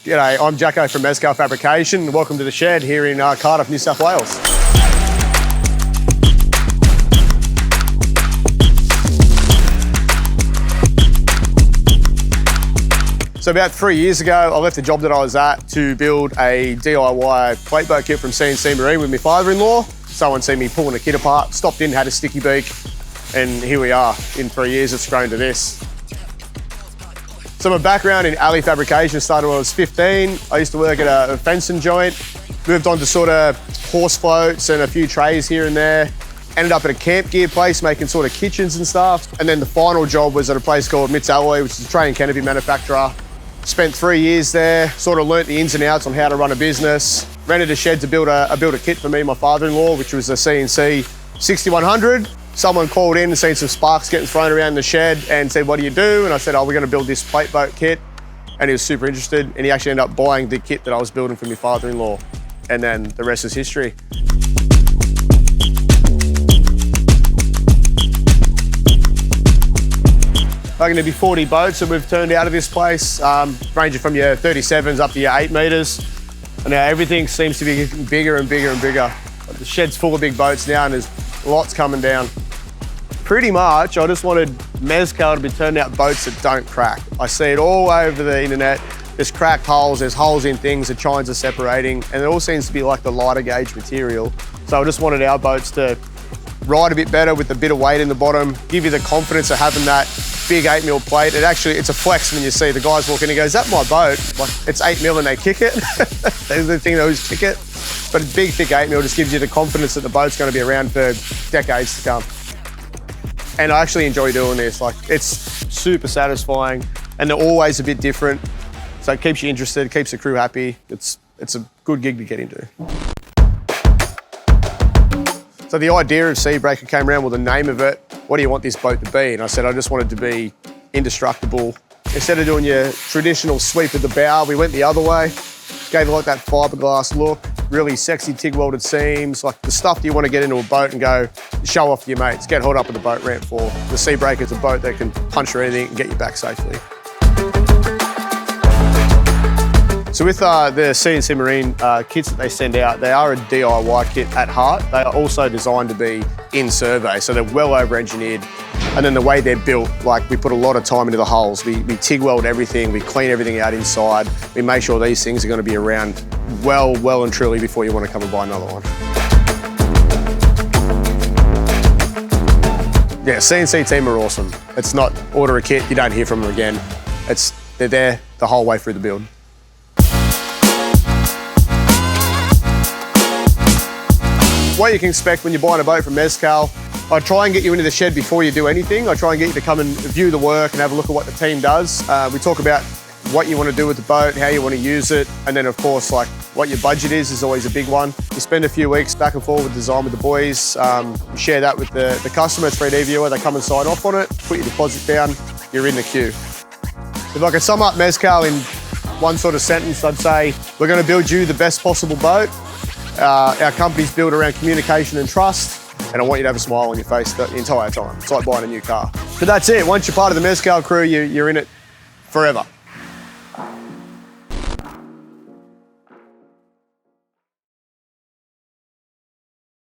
G'day, I'm Jacko from Mezcal Fabrication. Welcome to the shed here in Cardiff, New South Wales. So about 3 years ago, I left the job that I was at to build a DIY plate boat kit from CNC Marine with my father-in-law. Someone seen me pulling a kit apart, stopped in, had a sticky beak, and here we are. In 3 years, it's grown to this. So my background in alley fabrication started when I was 15. I used to work at a fencing joint, moved on to sort of horse floats and a few trays here and there. Ended up at a camp gear place making sort of kitchens and stuff. And then the final job was at a place called Mezcal, which is a tray and canopy manufacturer. Spent 3 years there, sort of learnt the ins and outs on how to run a business. Rented a shed to build a kit for me and my father-in-law, which was a CNC 6100. Someone called in and seen some sparks getting thrown around the shed and said, "What do you do?" And I said, "Oh, we're going to build this plate boat kit." And he was super interested, and he actually ended up buying the kit that I was building for my father-in-law. And then the rest is history. Like going to be 40 boats that we've turned out of this place, ranging from your 37s up to your 8 metres. And now everything seems to be getting bigger and bigger and bigger. The shed's full of big boats now, and there's lots coming down. Pretty much, I just wanted Mezcal to be turning out boats that don't crack. I see it all over the internet. There's cracked hulls, there's holes in things, the chines are separating, and it all seems to be like the lighter gauge material. So I just wanted our boats to ride a bit better with a bit of weight in the bottom, give you the confidence of having that big 8mm plate. It's a flex when you see the guys walk in and go, "Is that my boat?" Like, it's 8mm and they kick it. They're the thing that always kick it. But a big, thick 8mm just gives you the confidence that the boat's going to be around for decades to come. And I actually enjoy doing this. Like, it's super satisfying, and they're always a bit different. So it keeps you interested, it keeps the crew happy. It's a good gig to get into. So the idea of Sea Breaker came around with the name of it. What do you want this boat to be? And I said, I just want it to be indestructible. Instead of doing your traditional sweep of the bow, we went the other way. Gave it like that fiberglass look, really sexy TIG welded seams, like the stuff that you want to get into a boat and go show off to your mates, get hauled up at the boat ramp for. The Sea Breaker is a boat that can punch through anything and get you back safely. So with the CNC Marine kits that they send out, they are a DIY kit at heart. They are also designed to be in survey, so they're well over-engineered. And then the way they're built, like, we put a lot of time into the hulls. We TIG weld everything, we clean everything out inside. We make sure these things are going to be around well and truly before you want to come and buy another one. Yeah, CNC team are awesome. It's not order a kit, you don't hear from them again. They're there the whole way through the build. What you can expect when you're buying a boat from Mezcal, I try and get you into the shed before you do anything. I try and get you to come and view the work and have a look at what the team does. We talk about what you want to do with the boat, how you want to use it, and then of course, like, what your budget is always a big one. You spend a few weeks back and forth with design with the boys, share that with the customer, 3D viewer, they come and sign off on it, put your deposit down, you're in the queue. If I could sum up Mezcal in one sort of sentence, I'd say, we're going to build you the best possible boat. Our company's built around communication and trust, and I want you to have a smile on your face the entire time. It's like buying a new car. But that's it. Once you're part of the Mezcal crew, you're in it forever.